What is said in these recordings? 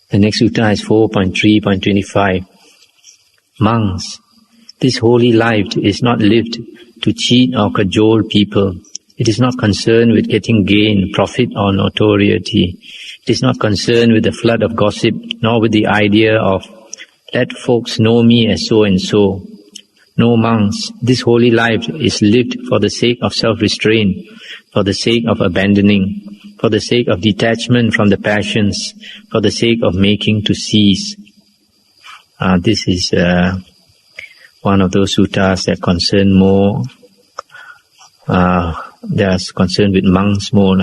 The next sutta is 4.3.25. Monks, this holy life is not lived to cheat or cajole people. It is not concerned with getting gain, profit or notoriety. It is not concerned with the flood of gossip, nor with the idea of, let folks know me as so and so. No, monks, this holy life is lived for the sake of self-restraint, for the sake of abandoning, for the sake of detachment from the passions, for the sake of making to cease. This is one of those suttas that concern more, they are concerned with monks more.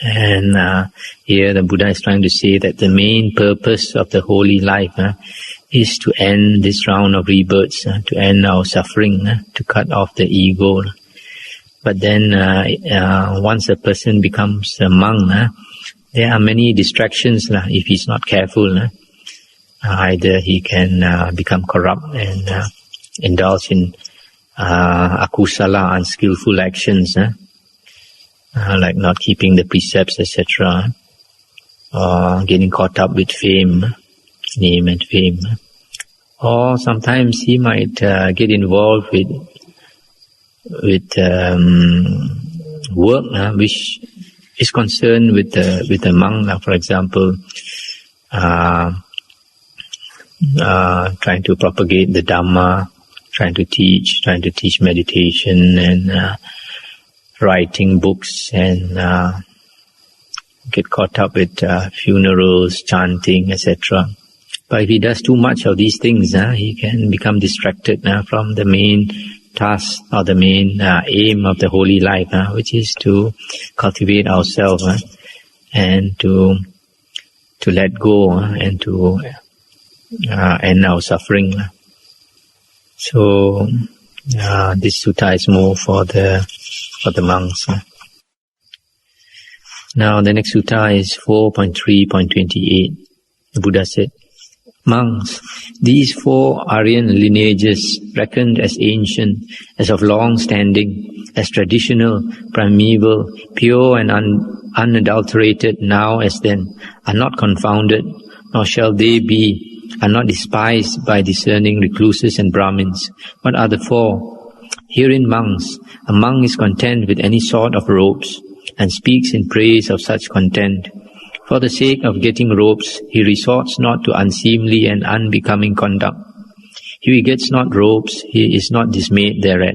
And here the Buddha is trying to say that the main purpose of the holy life is to end this round of rebirths, to end our suffering, to cut off the ego. But then once a person becomes a monk, there are many distractions if he's not careful. Either he can become corrupt and indulge in akusala, unskillful actions, like not keeping the precepts, etc., or getting caught up with fame, name and fame. Or sometimes he might get involved with work which is concerned with the monk, for example, trying to propagate the Dhamma, trying to teach meditation and writing books, and get caught up with funerals, chanting, etc. But if he does too much of these things, he can become distracted from the main task or the main aim of the holy life, which is to cultivate ourselves and to let go and to end our suffering. So this sutta is more for the monks. Now the next sutta is 4.3.28. The Buddha said, monks, these 4 Aryan lineages, reckoned as ancient, as of long standing, as traditional, primeval, pure and unadulterated now as then, are not confounded, nor shall they be, are not despised by discerning recluses and Brahmins. What are the 4? Herein, monks, a monk is content with any sort of robes, and speaks in praise of such content. For the sake of getting robes, he resorts not to unseemly and unbecoming conduct. If he gets not robes, he is not dismayed thereat.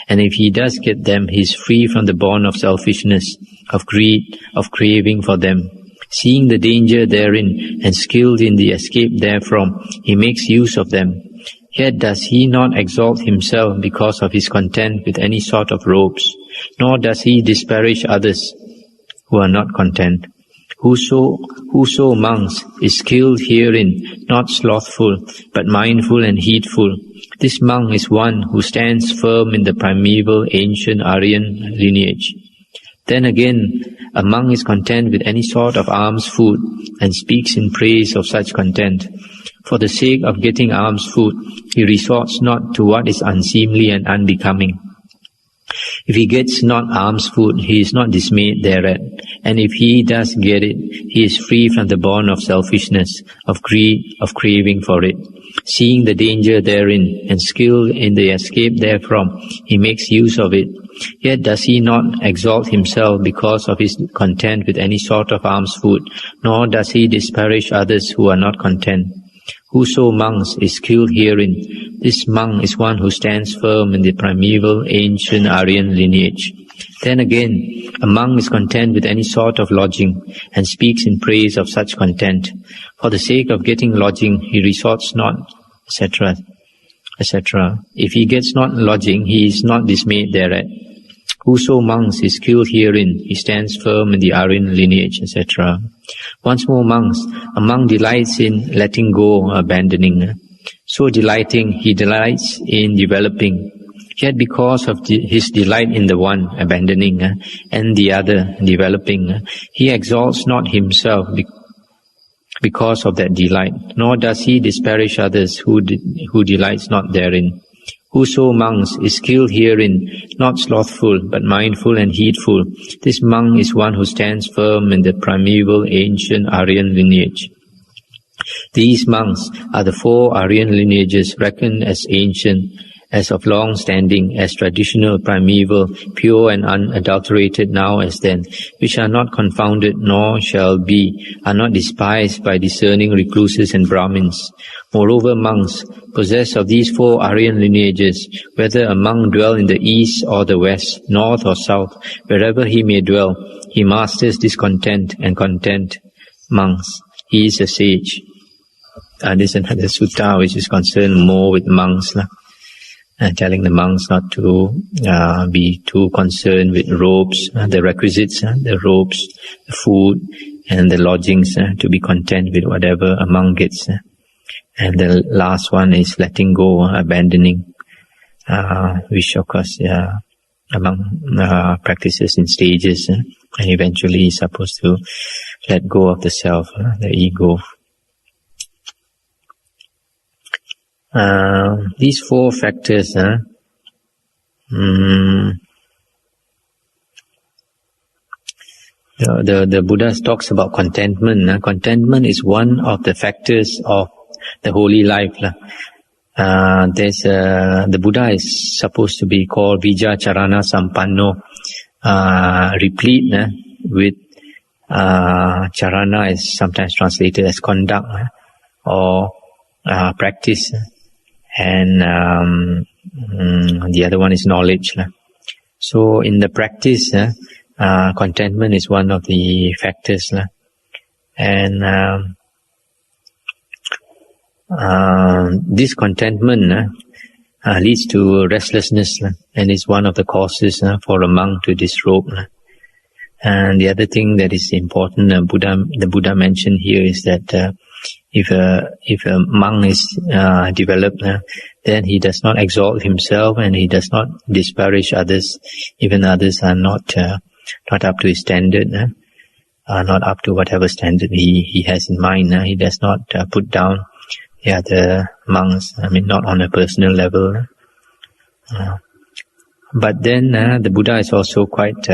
And if he does get them, he is free from the bond of selfishness, of greed, of craving for them. Seeing the danger therein, and skilled in the escape therefrom, he makes use of them. Yet does he not exalt himself because of his content with any sort of robes, nor does he disparage others who are not content. Whoso, monks, is skilled herein, not slothful, but mindful and heedful. This monk is one who stands firm in the primeval ancient Aryan lineage. Then again, a monk is content with any sort of alms food, and speaks in praise of such content. For the sake of getting alms food, he resorts not to what is unseemly and unbecoming. If he gets not alms food, he is not dismayed thereat. And if he does get it, he is free from the bond of selfishness, of greed, of craving for it. Seeing the danger therein, and skilled in the escape therefrom, he makes use of it. Yet does he not exalt himself because of his content with any sort of alms food, nor does he disparage others who are not content. Whoso, monks, is skilled herein, this monk is one who stands firm in the primeval ancient Aryan lineage. Then again, a monk is content with any sort of lodging, and speaks in praise of such content. For the sake of getting lodging, he resorts not, etc., etc. If he gets not lodging, he is not dismayed thereat. Whoso, monks, is skilled herein, he stands firm in the Aryan lineage, etc. Once more, monks, a monk delights in letting go, abandoning. So delighting, he delights in developing. Yet because of his delight in the one, abandoning, and the other, developing, he exalts not himself because of that delight, nor does he disparage others who delights not therein. Whoso, monks, is skilled herein, not slothful, but mindful and heedful, this monk is one who stands firm in the primeval ancient Aryan lineage. These monks are the 4 Aryan lineages reckoned as ancient, as of long standing, as traditional, primeval, pure and unadulterated now as then, which are not confounded nor shall be, are not despised by discerning recluses and Brahmins. Moreover, monks, possessed of these 4 Aryan lineages, whether a monk dwell in the east or the west, north or south, wherever he may dwell, he masters discontent and content monks. He is a sage. This is another sutta which is concerned more with monks, telling the monks not to be too concerned with robes, the requisites, the robes, the food, and the lodgings, to be content with whatever a monk gets. And the last one is letting go, abandoning, which of course among practices in stages, and eventually is supposed to let go of the self, the ego. These 4 factors, the Buddha talks about contentment. Contentment is one of the factors of the holy life. The Buddha is supposed to be called Vijja Charana Sampanno, replete with charana is sometimes translated as conduct or practice, and the other one is knowledge. So in the practice, contentment is one of the factors, and this contentment leads to restlessness, and is one of the causes for a monk to disrobe. And the other thing that is important, the Buddha mentioned here, is that if a monk is developed, then he does not exalt himself, and he does not disparage others, even others are not up to his standard, not up to whatever standard he has in mind. He does not put down the other monks, not on a personal level. But then the Buddha is also quite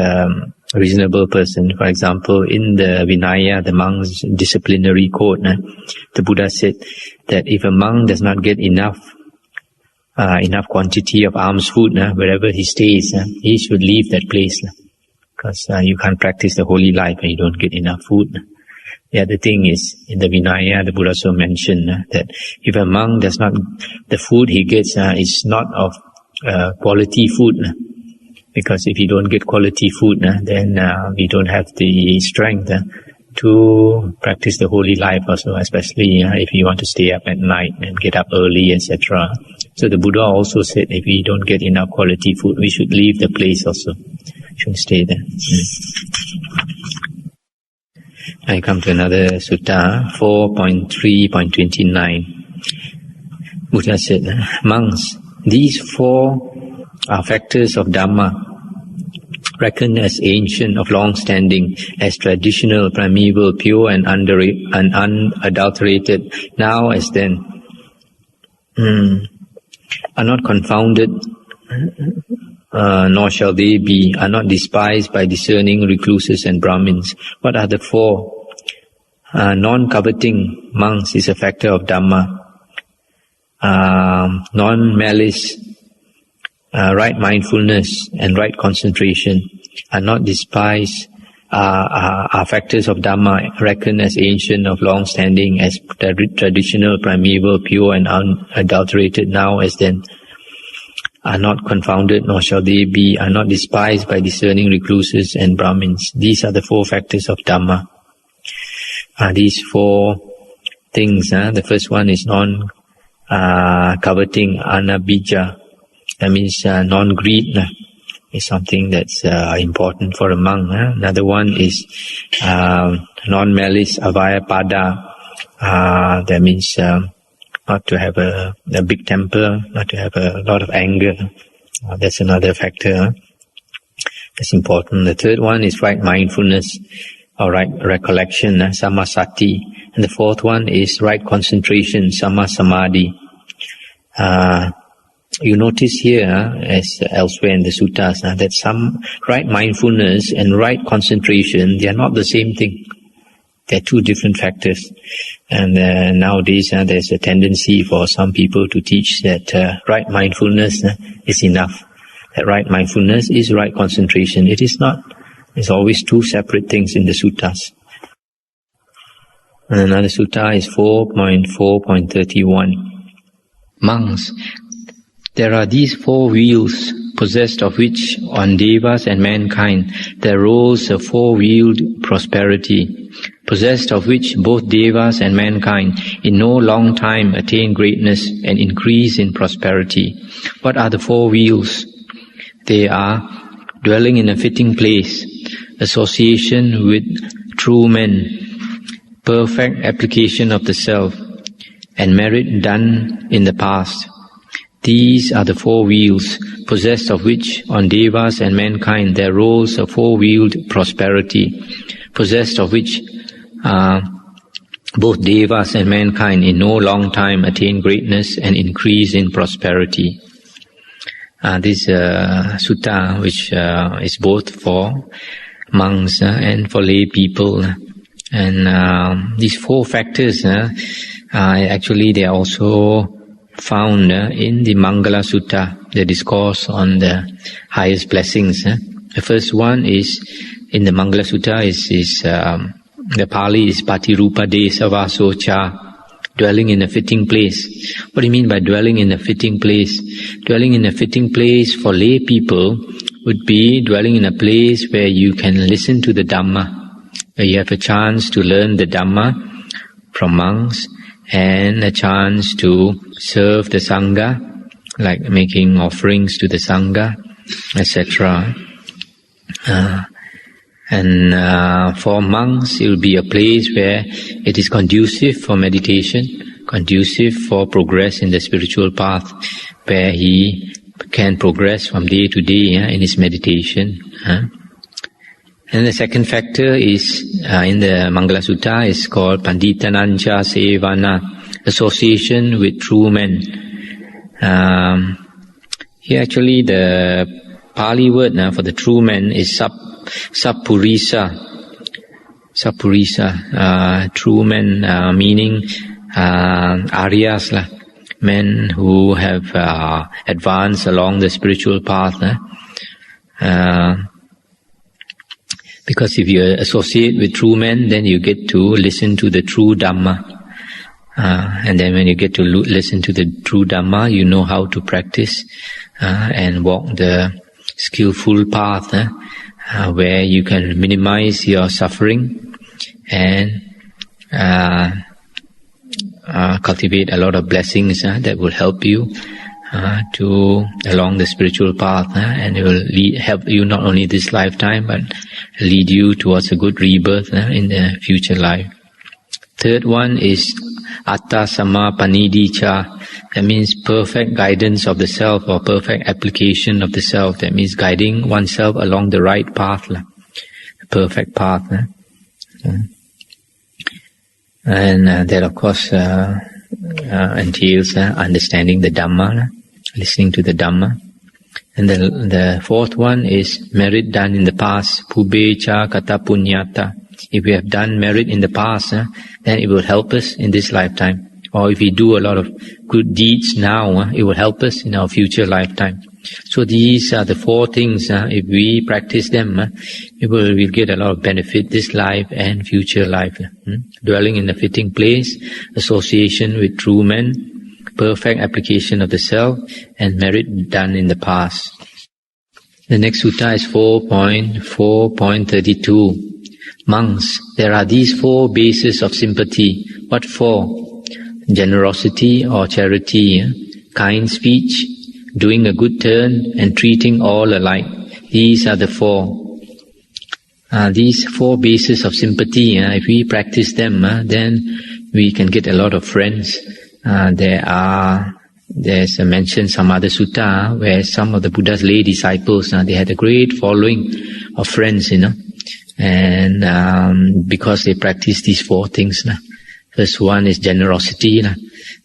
reasonable person. For example, in the Vinaya, the monk's disciplinary code, the Buddha said that if a monk does not get enough quantity of alms food wherever he stays, he should leave that place, because you can't practice the holy life and you don't get enough food. The other thing is, in the Vinaya, the Buddha also mentioned that if a monk does not, the food he gets is not of quality food, because if you don't get quality food, then we don't have the strength to practice the holy life also, especially if you want to stay up at night and get up early, etc. So the Buddha also said if we don't get enough quality food, we should leave the place also, shouldn't stay there. I come to another sutta, 4.3.29. Buddha said, monks, these 4 are factors of Dhamma, reckoned as ancient, of long standing, as traditional, primeval, pure and unadulterated, now as then, are not confounded, nor shall they be, are not despised by discerning recluses and Brahmins. What are the 4? Non-coveting monks is a factor of Dhamma. Non-malice, right mindfulness and right concentration are not despised, are factors of Dhamma, reckoned as ancient, of long standing, as traditional, primeval, pure and unadulterated, now as then, are not confounded, nor shall they be, are not despised by discerning recluses and Brahmins. These are the 4 factors of Dhamma. These 4 things, the first one is non-coveting, anabhija. That means non-greed is something that's important for a monk. Another one is non-malice, avyapada. That means not to have a big temper, not to have a lot of anger. That's another factor that's important. The third one is right mindfulness, or right recollection, samasati. And the fourth one is right concentration, sammasamadhi. You notice here, as elsewhere in the suttas, that some right mindfulness and right concentration, they are not the same thing. They're two different factors. And nowadays there's a tendency for some people to teach that right mindfulness is enough. That right mindfulness is right concentration. It is not. There's always two separate things in the suttas. And another sutta is 4.4.31. Monks, there are these four wheels, possessed of which on devas and mankind there rolls a four-wheeled prosperity, possessed of which both devas and mankind in no long time attain greatness and increase in prosperity. What are the four wheels? They are dwelling in a fitting place, association with true men, perfect application of the self, and merit done in the past. These are the four wheels, possessed of which on devas and mankind there rolls a four-wheeled prosperity, possessed of which both devas and mankind in no long time attain greatness and increase in prosperity. This sutta, which is both for monks and for lay people. And these four factors, actually they are also found in the Mangala Sutta, the discourse on the highest blessings. The first one is, in the Mangala Sutta, is the Pali is Patirupa Desava Socha, dwelling in a fitting place. What do you mean by dwelling in a fitting place? Dwelling in a fitting place for lay people would be dwelling in a place where you can listen to the Dhamma, where you have a chance to learn the Dhamma from monks, and a chance to serve the Sangha, like making offerings to the Sangha, etc. And for monks, it will be a place where it is conducive for meditation, conducive for progress in the spiritual path, where he can progress from day to day in his meditation. And the second factor is, in the Mangala Sutta, is called Panditanancha Sevana, association with true men. Here actually the Pali word for the true men is Sappurisa. Sappurisa, true men, meaning Aryas, men who have advanced along the spiritual path. Because if you associate with true men, then you get to listen to the true Dhamma. And then when you get to listen to the true Dhamma, you know how to practice and walk the skillful path where you can minimize your suffering and cultivate a lot of blessings that will help you along the spiritual path, and it will help you not only this lifetime but lead you towards a good rebirth in the future life. Third one is Atta Sama Panidicha. That means perfect guidance of the self, or perfect application of the self. That means guiding oneself along the right path, the perfect path. And that of course entails understanding the Dhamma, listening to the Dhamma. And the fourth one is merit done in the past, Pubecha Kata Punyata. If we have done merit in the past, then it will help us in this lifetime. Or if we do a lot of good deeds now, it will help us in our future lifetime. So these are the four things. If we practice them, we'll get a lot of benefit this life and future life. Dwelling in a fitting place, association with true men, perfect application of the self, and merit done in the past. The next sutta is 4.4.32. Monks, there are these four bases of sympathy. What for? Generosity or charity, kind speech, doing a good turn, and treating all alike. These are the four. These four bases of sympathy, if we practice them, then we can get a lot of friends. There's a mention some other sutta where some of the Buddha's lay disciples, they had a great following of friends, and because they practice these four things. First one is generosity.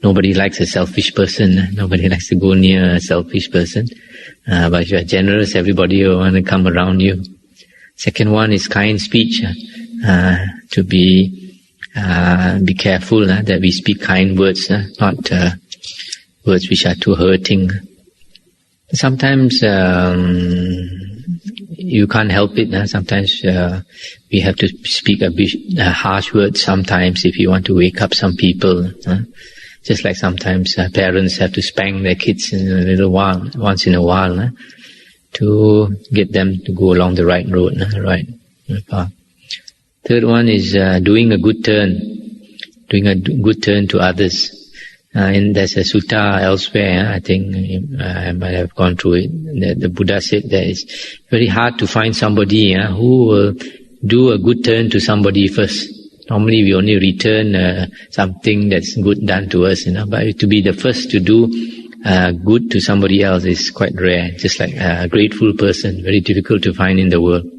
Nobody likes a selfish person. Nobody likes to go near a selfish person. But if you are generous, everybody will want to come around you. Second one is kind speech. To be be careful that we speak kind words, not words which are too hurting. Sometimes you can't help it. Sometimes we have to speak a bit harsh words sometimes if you want to wake up some people. Just like sometimes parents have to spank their kids in a little while, once in a while, to get them to go along the right road, right path. Third one is doing a good turn to others. And there's a sutta elsewhere, I think I might have gone through it, that the Buddha said that it's very hard to find somebody who will do a good turn to somebody first. Normally we only return something that's good done to us, but to be the first to do good to somebody else is quite rare. Just like a grateful person, very difficult to find in the world.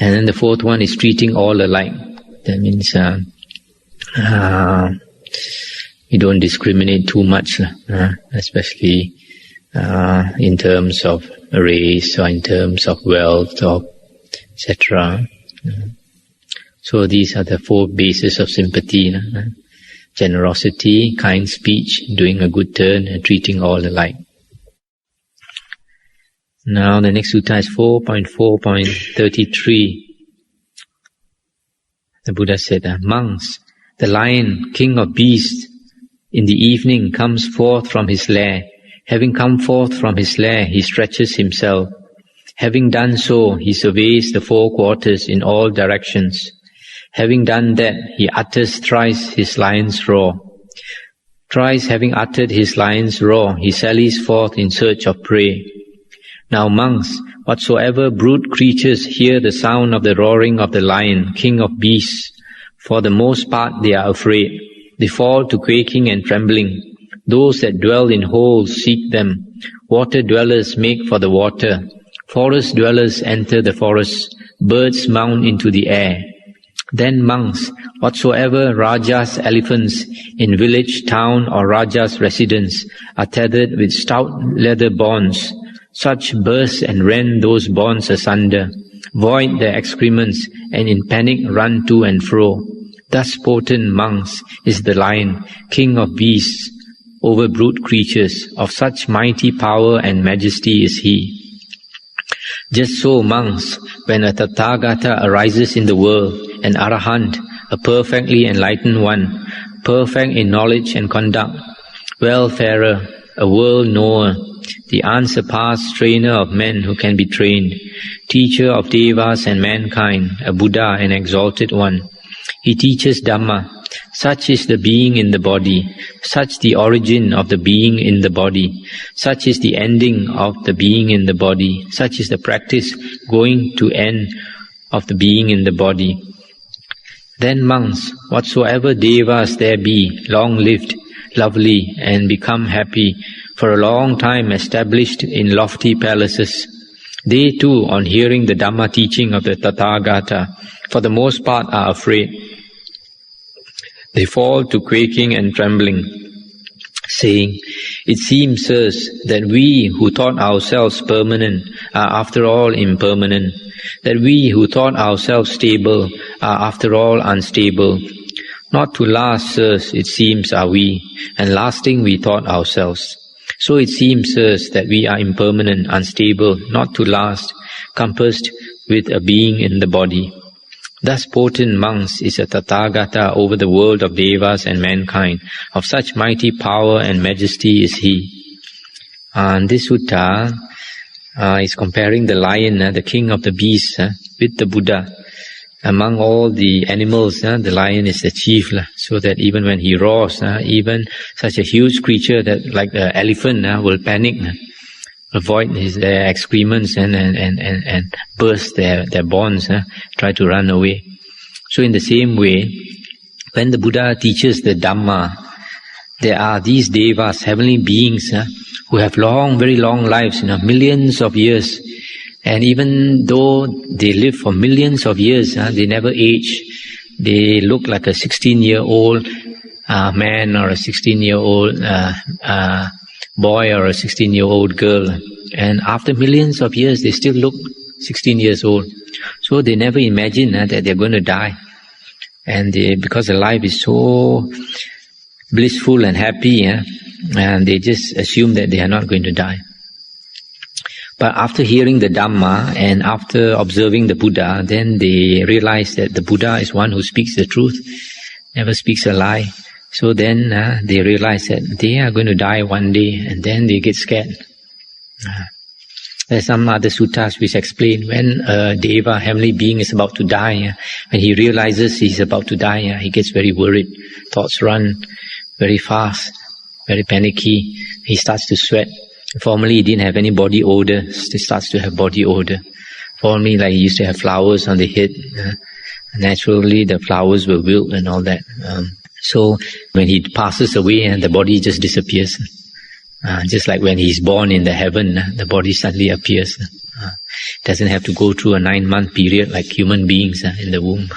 And then the fourth one is treating all alike. That means we don't discriminate too much, especially in terms of race or in terms of wealth or etc. So these are the four bases of sympathy: generosity, kind speech, doing a good turn, and treating all alike. Now the next sutta is 4.4.33. The Buddha said, monks, the lion, king of beasts, in the evening comes forth from his lair. Having come forth from his lair, he stretches himself. Having done so, he surveys the four quarters in all directions. Having done that, he utters thrice his lion's roar. Thrice having uttered his lion's roar, he sallies forth in search of prey. Now monks, whatsoever brute creatures hear the sound of the roaring of the lion, king of beasts, for the most part they are afraid. They fall to quaking and trembling. Those that dwell in holes seek them. Water dwellers make for the water. Forest dwellers enter the forest. Birds mount into the air. Then monks, whatsoever Raja's elephants in village, town or Raja's residence are tethered with stout leather bonds, such burst and rend those bonds asunder, void their excrements, and in panic run to and fro. Thus potent monks is the lion, king of beasts, over brute creatures. Of such mighty power and majesty is he. Just so monks, when a Tathagata arises in the world, an Arahant, a perfectly enlightened one, perfect in knowledge and conduct, well-farer, a world-knower, the unsurpassed trainer of men who can be trained, teacher of devas and mankind, a Buddha, an exalted one. He teaches Dhamma. Such is the being in the body, such the origin of the being in the body, such is the ending of the being in the body, such is the practice going to end of the being in the body. Then monks, whatsoever devas there be, long-lived, lovely, and become happy, for a long time established in lofty palaces, they too, on hearing the Dhamma teaching of the Tathagata, for the most part are afraid. They fall to quaking and trembling, saying, "It seems, sirs, that we who thought ourselves permanent are after all impermanent, that we who thought ourselves stable are after all unstable. Not to last, sirs, it seems, are we, and lasting we thought ourselves. So it seems, sirs, that we are impermanent, unstable, not to last, compassed with a being in the body. Thus potent monks is a Tathagata over the world of devas and mankind. Of such mighty power and majesty is he." And this sutta is comparing the lion, the king of the beasts, with the Buddha. Among all the animals, the lion is the chief, so that even when he roars, even such a huge creature that like the elephant will panic, avoid their excrements and burst their bonds, try to run away. So in the same way, when the Buddha teaches the Dhamma, there are these devas, heavenly beings, who have very long lives, millions of years. And even though they live for millions of years, they never age. They look like a 16-year-old man or a 16-year-old boy or a 16-year-old girl. And after millions of years, they still look 16 years old. So they never imagine that they're going to die. And because the life is so blissful and happy, and they just assume that they are not going to die. But after hearing the Dhamma and after observing the Buddha, then they realize that the Buddha is one who speaks the truth, never speaks a lie. So then they realize that they are going to die one day, and then they get scared. There's some other suttas which explain when a deva, heavenly being, is about to die, when he realizes he's about to die, he gets very worried. Thoughts run very fast, very panicky. He starts to sweat. Formerly he didn't have any body odor. He starts to have body odor. Formerly, like, he used to have flowers on the head. Naturally the flowers will wilt and all that. So when he passes away, and the body just disappears. Just like when he's born in the heaven, the body suddenly appears. Doesn't have to go through a 9-month period like human beings in the womb.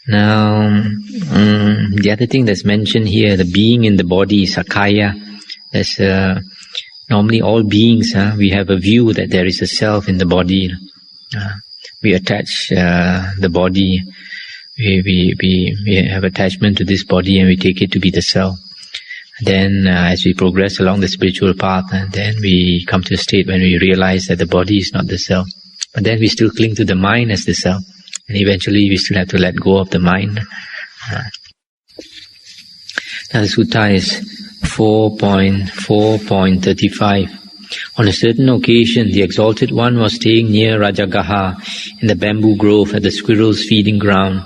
Now, the other thing that's mentioned here, the being in the body, Sakaya. There's normally all beings, we have a view that there is a self in the body. We attach the body. We have attachment to this body, and we take it to be the self. Then as we progress along the spiritual path, then we come to a state when we realize that the body is not the self. But then we still cling to the mind as the self. And eventually we still have to let go of the mind. Now the sutta is 4.35. On a certain occasion, the Exalted One was staying near Rajagaha in the bamboo grove at the squirrels' feeding ground.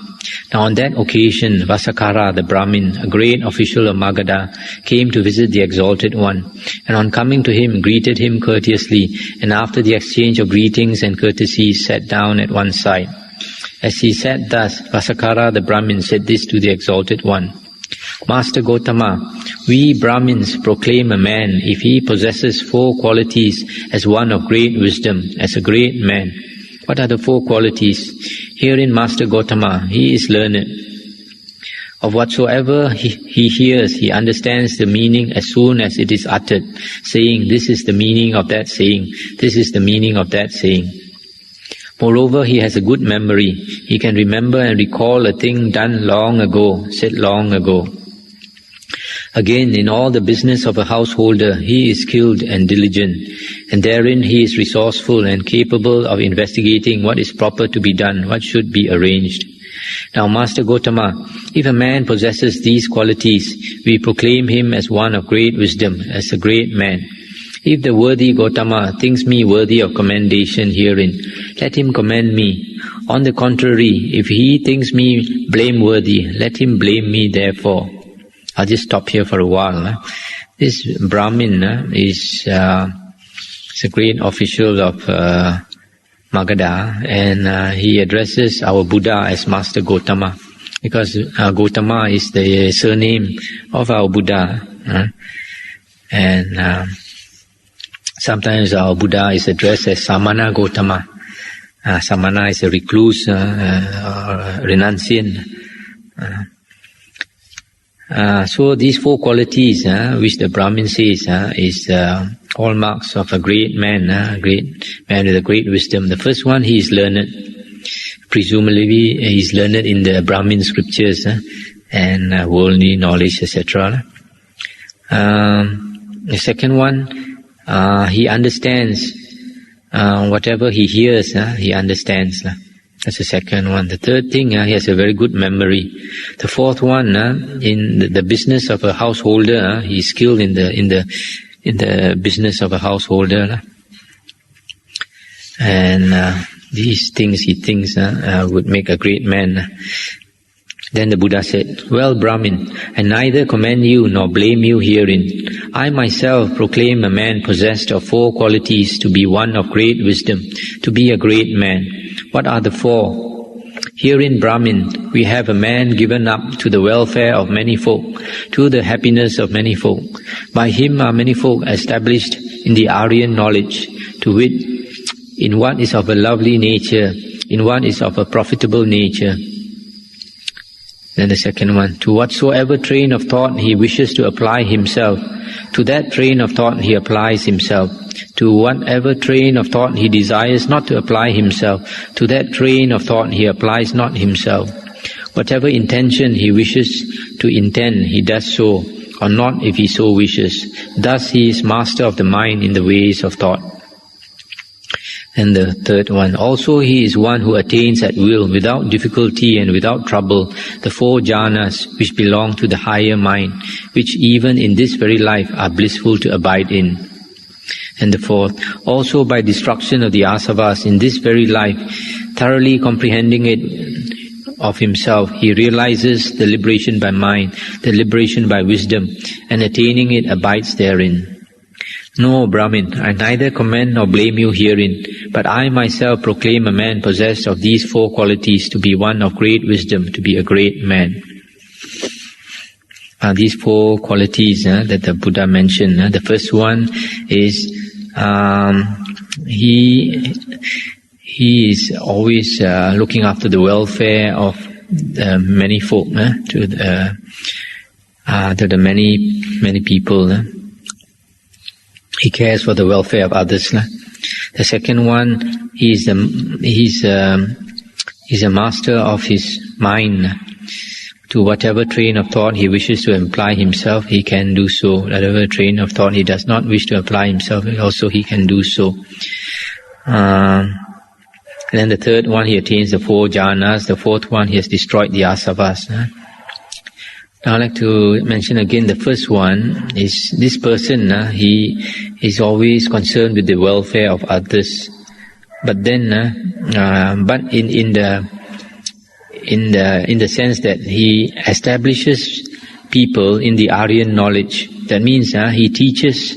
Now on that occasion, Vasakara, the Brahmin, a great official of Magadha, came to visit the Exalted One, and on coming to him, greeted him courteously, and after the exchange of greetings and courtesies, sat down at one side. As he sat thus, Vasakara, the Brahmin, said this to the Exalted One: Master Gotama, we Brahmins proclaim a man, if he possesses 4 qualities, as one of great wisdom, as a great man. What are the 4 qualities? Herein, Master Gotama, he is learned. Of whatsoever he hears, he understands the meaning as soon as it is uttered, saying, this is the meaning of that saying, this is the meaning of that saying. Moreover, he has a good memory. He can remember and recall a thing done long ago, said long ago. Again, in all the business of a householder, he is skilled and diligent, and therein he is resourceful and capable of investigating what is proper to be done, what should be arranged. Now, Master Gotama, if a man possesses these qualities, we proclaim him as one of great wisdom, as a great man. If the worthy Gotama thinks me worthy of commendation herein, let him commend me. On the contrary, if he thinks me blameworthy, let him blame me therefore. I'll just stop here for a while. This Brahmin is a great official of Magadha, and he addresses our Buddha as Master Gotama, because Gotama is the surname of our Buddha. And sometimes our Buddha is addressed as Samana Gotama. Samana is a recluse, renunciant. So these 4 qualities, which the Brahmin says, is hallmarks of a great man, a great man with a great wisdom. The first one, he is learned. Presumably, he is learned in the Brahmin scriptures and worldly knowledge, etc. The second one, he understands whatever he hears. He understands. That's the second one. The third thing, he has a very good memory. The fourth one, in the business of a householder, he is skilled in the business of a householder. And these things he thinks would make a great man. Then the Buddha said, well, Brahmin, I neither commend you nor blame you herein. I myself proclaim a man possessed of 4 qualities to be one of great wisdom, to be a great man. What are the 4? Herein, Brahmin, we have a man given up to the welfare of many folk, to the happiness of many folk. By him are many folk established in the Aryan knowledge, to wit, in what is of a lovely nature, in what is of a profitable nature. Then the second one, to whatsoever train of thought he wishes to apply himself, to that train of thought he applies himself. To whatever train of thought he desires not to apply himself, to that train of thought he applies not himself. Whatever intention he wishes to intend, he does so, or not if he so wishes. Thus he is master of the mind in the ways of thought. And the third one, also he is one who attains at will, without difficulty and without trouble, the 4 jhanas which belong to the higher mind, which even in this very life are blissful to abide in. And the fourth, also by destruction of the asavas in this very life, thoroughly comprehending it of himself, he realizes the liberation by mind, the liberation by wisdom, and attaining it abides therein. No, Brahmin, I neither commend nor blame you herein, but I myself proclaim a man possessed of these 4 qualities to be one of great wisdom, to be a great man. These 4 qualities that the Buddha mentioned. The first one is he is always looking after the welfare of many folk, to the many people. He cares for the welfare of others. The second one, he's a master of his mind. To whatever train of thought he wishes to apply himself, he can do so. Whatever train of thought he does not wish to apply himself, also he can do so. And then the third one, he attains the 4 jhanas. The fourth one, he has destroyed the asavas. Now I'd like to mention again the first one is this person, he is always concerned with the welfare of others. But then, but in the sense that he establishes people in the Aryan knowledge. That means he teaches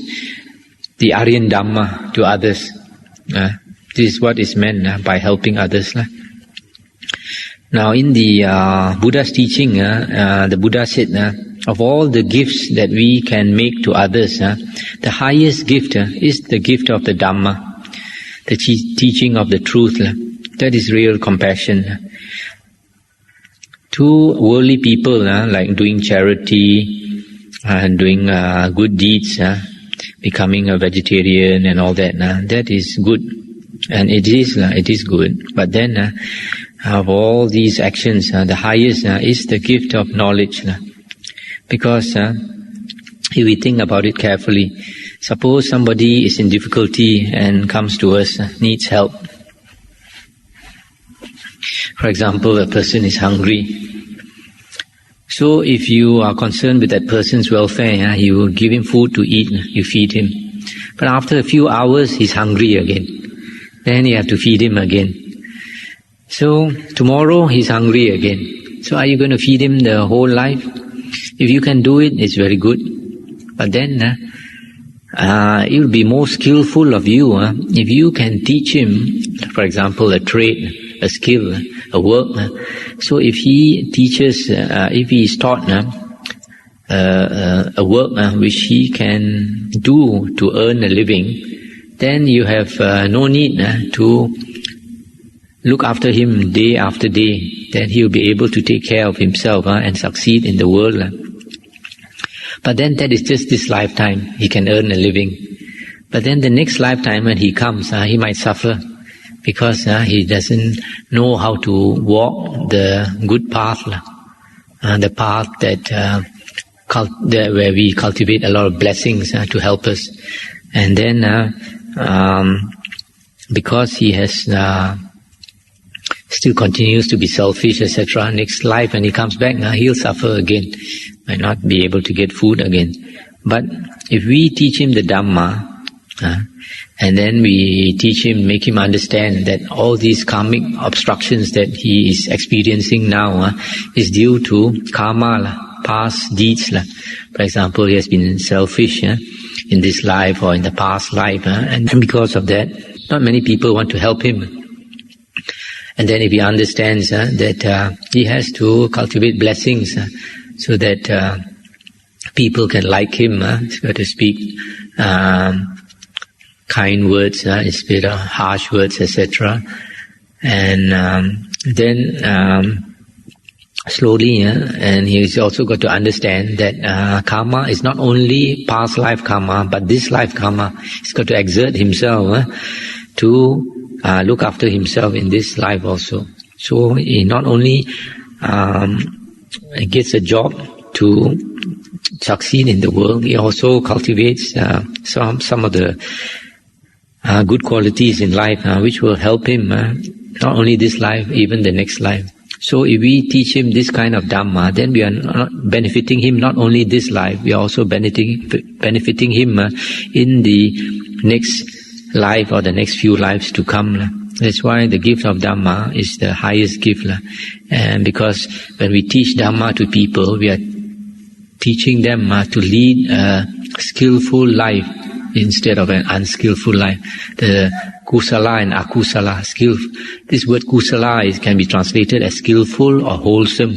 the Aryan Dhamma to others. This is what is meant by helping others. Now in the Buddha's teaching, the Buddha said, of all the gifts that we can make to others, the highest gift is the gift of the Dhamma, the teaching of the truth. That is real compassion. To worldly people, like doing charity, doing good deeds, becoming a vegetarian and all that, that is good. And it is good. But then, of all these actions, the highest is the gift of knowledge. Because if we think about it carefully, suppose somebody is in difficulty and comes to us, needs help. For example, a person is hungry. So if you are concerned with that person's welfare, you will give him food to eat, you feed him. But after a few hours, he's hungry again. Then you have to feed him again. So tomorrow he's hungry again. So are you going to feed him the whole life? If you can do it, it's very good. But then it will be more skillful of you if you can teach him, for example, a trade, a skill, a work. So if he teaches, if he is taught a work which he can do to earn a living, then you have no need to look after him day after day. Then he will be able to take care of himself and succeed in the world. But then that is just this lifetime. He can earn a living. But then the next lifetime when he comes, he might suffer because he doesn't know how to walk the good path, the path that where we cultivate a lot of blessings to help us. And then because he has still continues to be selfish, etc., next life when he comes back, he'll suffer again, might not be able to get food again. But if we teach him the Dhamma, and then we teach him, make him understand that all these karmic obstructions that he is experiencing now is due to karma, past deeds. For example, he has been selfish in this life or in the past life, and because of that, not many people want to help him. And then if he understands that he has to cultivate blessings so that people can like him, so to speak, kind words instead of harsh words, etc. And then slowly, and he's also got to understand that karma is not only past life karma, but this life karma. He's got to exert himself to look after himself in this life also. So he not only gets a job to succeed in the world, he also cultivates some of the good qualities in life which will help him not only this life, even the next life. So if we teach him this kind of Dhamma, then we are not benefiting him not only this life, we are also benefiting him in the next life or the next few lives to come. That's why the gift of Dhamma is the highest gift. And because when we teach Dhamma to people, we are teaching them to lead a skillful life instead of an unskillful life. The kusala and akusala, this word kusala can be translated as skillful or wholesome.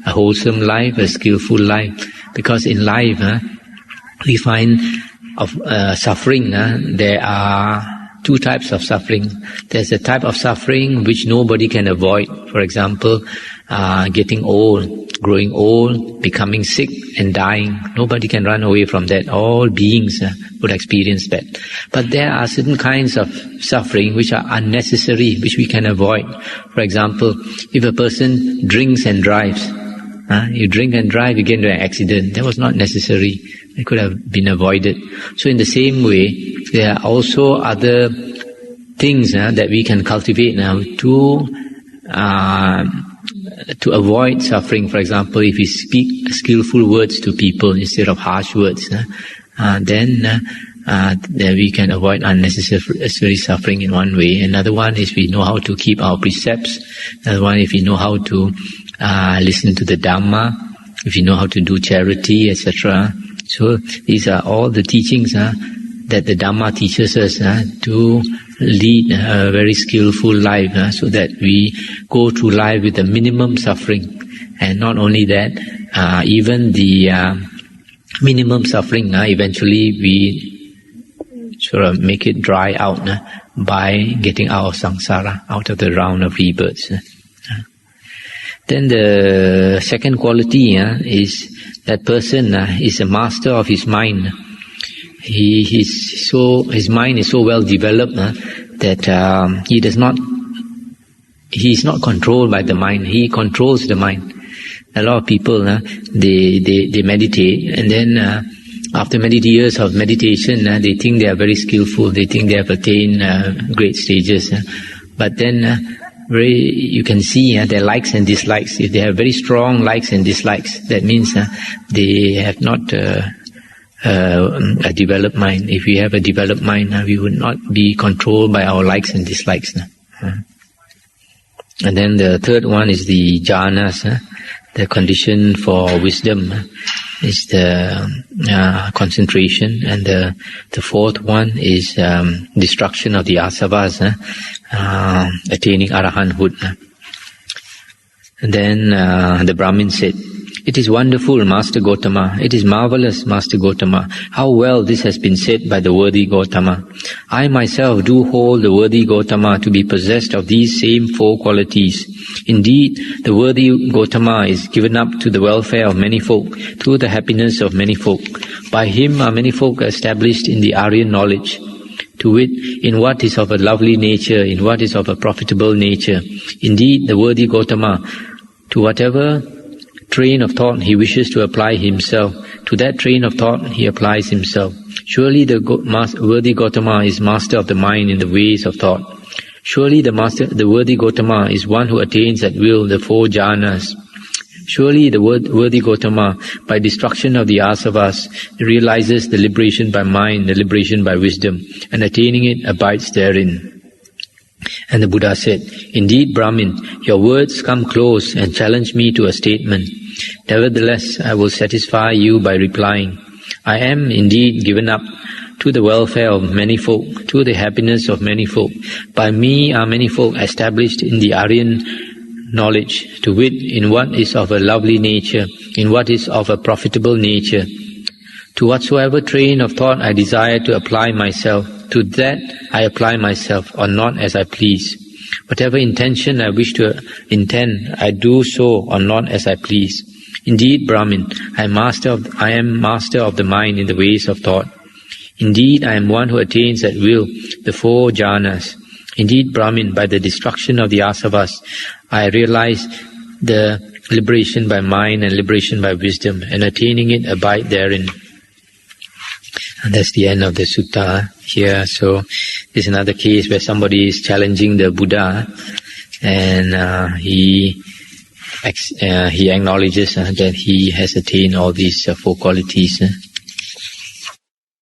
A wholesome life, a skillful life. Because in life, we find of suffering, there are two types of suffering. There's a type of suffering which nobody can avoid. For example, getting old, growing old, becoming sick and dying. Nobody can run away from that. All beings would experience that. But there are certain kinds of suffering which are unnecessary, which we can avoid. For example, if a person drinks and drives, you drink and drive, you get into an accident. That was not necessary. It could have been avoided. So in the same way, there are also other things that we can cultivate now to avoid suffering. For example, if we speak skillful words to people instead of harsh words, then we can avoid unnecessary suffering in one way. Another one is we know how to keep our precepts. Another one, if we know how to listen to the Dhamma, if you know how to do charity, etc. So these are all the teachings that the Dhamma teaches us to lead a very skillful life, so that we go through life with the minimum suffering. And not only that, even the minimum suffering, eventually we sort of make it dry out by getting out of samsara, out of the round of rebirths. Then the second quality is that person is a master of his mind. His mind is so well developed that he is not controlled by the mind. He controls the mind. A lot of people they meditate, and then after many years of meditation, they think they are very skillful. They think they have attained great stages, but then you can see their likes and dislikes. If they have very strong likes and dislikes, that means they have not a developed mind. If we have a developed mind, we would not be controlled by our likes and dislikes. And then the third one is the jhanas, the condition for wisdom is the concentration, and the fourth one is destruction of the asavas, attaining arahanthood. And then the Brahmin said, "It is wonderful, Master Gotama. It is marvelous, Master Gotama. How well this has been said by the worthy Gotama. I myself do hold the worthy Gotama to be possessed of these same four qualities. Indeed, the worthy Gotama is given up to the welfare of many folk, to the happiness of many folk. By him are many folk established in the Aryan knowledge, to wit, in what is of a lovely nature, in what is of a profitable nature. Indeed, the worthy Gotama, to whatever train of thought he wishes to apply himself, to that train of thought he applies himself. Surely the worthy Gotama is master of the mind in the ways of thought. Surely the worthy Gotama is one who attains at will the four jhanas. Surely the worthy Gotama, by destruction of the asavas, realizes the liberation by mind, the liberation by wisdom, and attaining it abides therein." And the Buddha said, "Indeed, Brahmin, your words come close and challenge me to a statement. Nevertheless, I will satisfy you by replying. I am indeed given up to the welfare of many folk, to the happiness of many folk. By me are many folk established in the Aryan knowledge, to wit, in what is of a lovely nature, in what is of a profitable nature. To whatsoever train of thought I desire to apply myself, to that I apply myself, or not as I please. Whatever intention I wish to intend, I do so or not as I please. Indeed, Brahmin, I am master of the mind in the ways of thought. Indeed, I am one who attains at will the 4 jhanas. Indeed, Brahmin, by the destruction of the asavas, I realize the liberation by mind and liberation by wisdom, and attaining it, abide therein. And that's the end of the sutta here. So this is another case where somebody is challenging the Buddha, and he acknowledges that he has attained all these 4 qualities.